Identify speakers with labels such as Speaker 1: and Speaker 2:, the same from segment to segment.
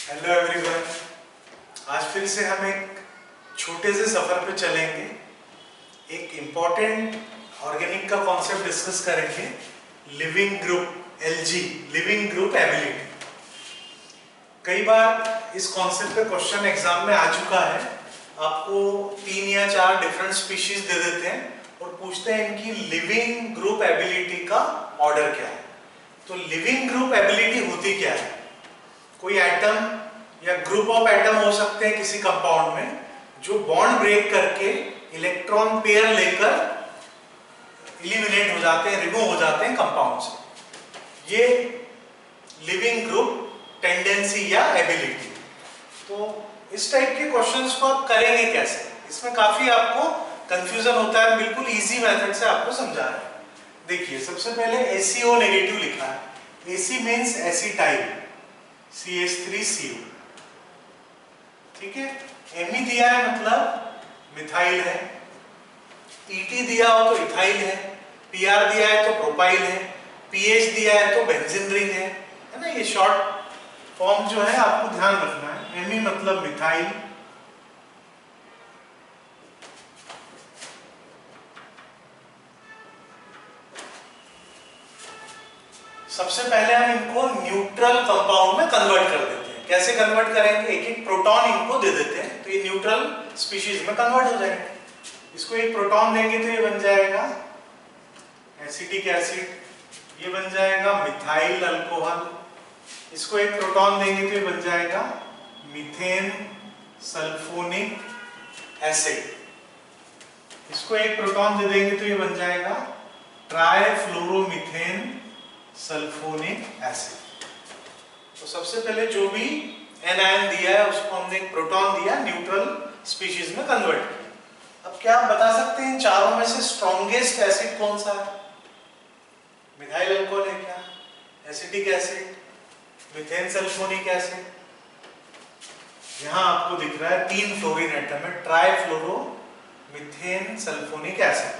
Speaker 1: Hello everyone. आज फिर से हम एक छोटे से सफर पे चलेंगे। एक इम्पॉर्टेंट ऑर्गेनिक का कॉन्सेप्ट डिस्कस करेंगे, leaving group LG, leaving group ability. कई बार इस कॉन्सेप्ट पे क्वेश्चन एग्जाम में आ चुका है। आपको 3 या 4 डिफरेंट स्पीशीज दे देते हैं और पूछते हैं इनकी लिविंग ग्रुप एबिलिटी का ऑर्डर क्या है। तो लिविंग ग्रुप एबिलिटी होती क्या है? कोई एटम या ग्रुप ऑफ एटम हो सकते हैं किसी कंपाउंड में जो बॉन्ड ब्रेक करके इलेक्ट्रॉन पेयर लेकर इलिमिनेट हो जाते हैं, रिमूव हो जाते हैं कंपाउंड से। ये लिविंग ग्रुप टेंडेंसी या एबिलिटी। तो इस टाइप के क्वेश्चंस को आप करेंगे कैसे? इसमें काफी आपको कंफ्यूजन होता है। बिल्कुल इजी मेथड से आपको समझा रहे हैं। देखिए, सबसे पहले ACO नेगेटिव लिखा है। AC मीन्स एसिटाइल, CH3CO, ठीक है। Me दिया है मतलब मिथाइल है, ET दिया हो तो इथाइल है, PR दिया है तो प्रोपाइल है, PH दिया है तो बेंजीन रिंग है ना। ये शॉर्ट फॉर्म जो है आपको ध्यान रखना है। Me मतलब मिथाइल, सबसे पहले हम इनको न्यूट्रल कंपाउंड में कन्वर्ट कर देते हैं। कैसे कन्वर्ट करेंगे? एक एक प्रोटॉन इनको दे देते हैं तो ये न्यूट्रल स्पीशीज में कन्वर्ट हो जाएंगे। इसको एक प्रोटॉन देंगे तो ये बन जाएगा एसिटिक एसिड, ये बन जाएगा मिथाइल अल्कोहल। इसको एक प्रोटॉन देंगे तो ये बन जाएगा मीथेन सल्फोनिक एसिड। इसको एक प्रोटॉन दे देंगे तो ये बन जाएगा ट्राइफ्लोरोमीथेन सल्फोनिक एसिड। तो सबसे पहले जो भी एनायन दिया है उसको हमने एक प्रोटॉन दिया, न्यूट्रल स्पीशीज में कन्वर्ट किया। अब क्या आप बता सकते हैं इन चारों में से स्ट्रॉन्गेस्ट एसिड कौन सा है? मिथाइल अल्कोहल है क्या? Acetic acid, methane sulphonic acid. यहां आपको दिख रहा है 3 फ्लोरीन एटम है, ट्राइफ्लोरो मीथेन सल्फोनिक एसिड।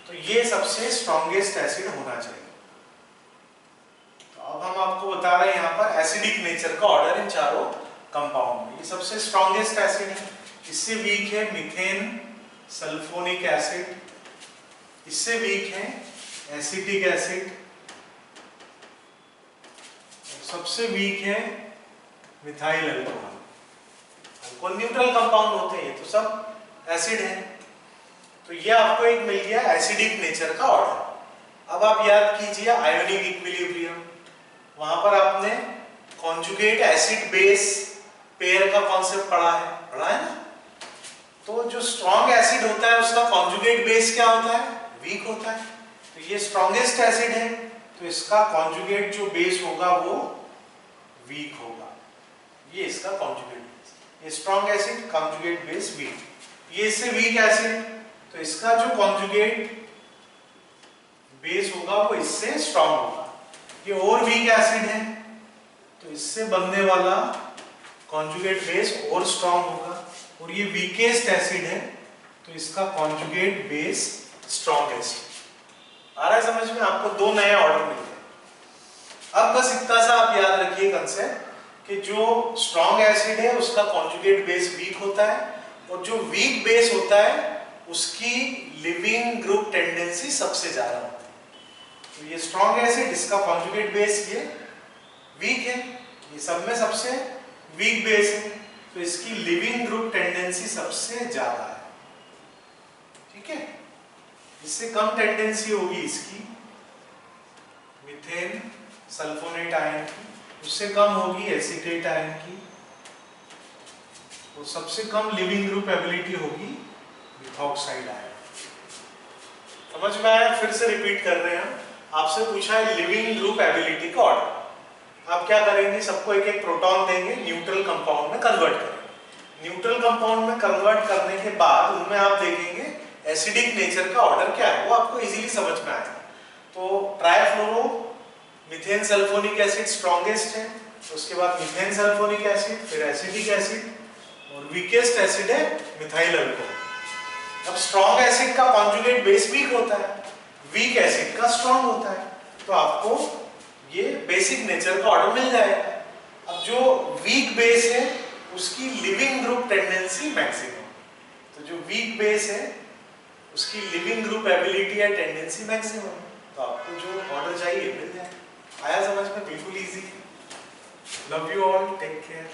Speaker 1: तो ये सबसे स्ट्रॉन्गेस्ट एसिड होना चाहिए। अब हम आपको बता रहे हैं यहाँ पर एसिडिक नेचर का ऑर्डर इन चारों कंपाउंड में। ये सबसे स्ट्रॉन्गेस्ट एसिड है। इससे वीक है मीथेन सल्फोनिक एसिड, इससे वीक है एसिटिक एसिड, सबसे वीक है methyl alcohol. Alcohol neutral compound होते हैं, ये तो सब एसिड है। तो ये आपको एक मिल गया एसिडिक नेचर का ऑर्डर। अब आप याद कीजिए आयोनिक इक्विलिब्रियम। वहां पर आपने कॉन्जुगेट एसिड बेस पेयर का कॉन्सेप्ट पढ़ा है ना। तो जो स्ट्रॉन्ग एसिड होता है उसका कॉन्जुगेट बेस क्या होता है? वीक होता है। तो ये स्ट्रॉन्गेस्ट एसिड है तो इसका कॉन्जुगेट जो बेस होगा वो वीक होगा। ये इसका कॉन्जुगेट बेस। ये strong acid, conjugate base weak. ये इससे वीक एसिड तो इसका जो कॉन्जुगेट बेस होगा वो इससे स्ट्रॉन्ग होगा। ये और वीक एसिड है तो इससे बनने वाला कॉन्जुगेट बेस और स्ट्रॉन्ग होगा। और ये वीकेस्ट एसिड है तो इसका कॉन्जुगेट बेस स्ट्रॉन्गेस्ट। आ रहा है समझ में? आपको 2 नए ऑर्डर मिल गए। अब बस इतना सा आप याद रखिए कंसेप्ट कि जो स्ट्रॉन्ग एसिड है उसका कॉन्जुगेट बेस वीक होता है और जो वीक बेस होता है उसकी लिविंग ग्रुप टेंडेंसी सबसे ज्यादा होती है। तो ये स्ट्रॉन्ग एसिड, इसका कॉन्जुगेट बेस ये वीक है, ये सब में सबसे वीक बेस है तो इसकी लिविंग ग्रुप टेंडेंसी सबसे ज्यादा है, ठीक है। इससे कम टेंडेंसी होगी इसकी मीथेन सल्फोनेट आयन की, उससे कम होगी एसीटेट आयन की, और सबसे कम लिविंग ग्रुप एबिलिटी होगी मिथॉक्साइड आयन। समझ में आया? फिर से रिपीट कर रहे हैं। आपसे पूछा है लिविंग ग्रुप एबिलिटी का ऑर्डर। आप क्या करेंगे? सबको एक एक प्रोटॉन देंगे, न्यूट्रल कंपाउंड में कन्वर्ट करेंगे। न्यूट्रल कंपाउंड में कन्वर्ट करने के बाद उनमें आप देखेंगे एसिडिक नेचर का ऑर्डर क्या है, वो आपको इजीली समझ में आएगा। तो trifluoro methane sulphonic acid strongest है, उसके बाद मीथेन सल्फोनिक एसिड, फिर एसिटिक एसिड और वीकेस्ट एसिड है मिथाइल अल्कोहल। अब स्ट्रॉन्ग एसिड का कॉन्जुगेट बेस वीक होता है, वीक एसिड का स्ट्रॉन्ग होता है। तो आपको ये बेसिक नेचर का ऑर्डर मिल जाएगा। अब जो वीक बेस है उसकी लिविंग ग्रुप टेंडेंसी मैक्सिमम, तो जो वीक बेस है उसकी लिविंग ग्रुप एबिलिटी या टेंडेंसी मैक्सिमम, तो आपको जो ऑर्डर चाहिए मिल जाए। आया समझ में? बिल्कुल easy. Love you all, take care.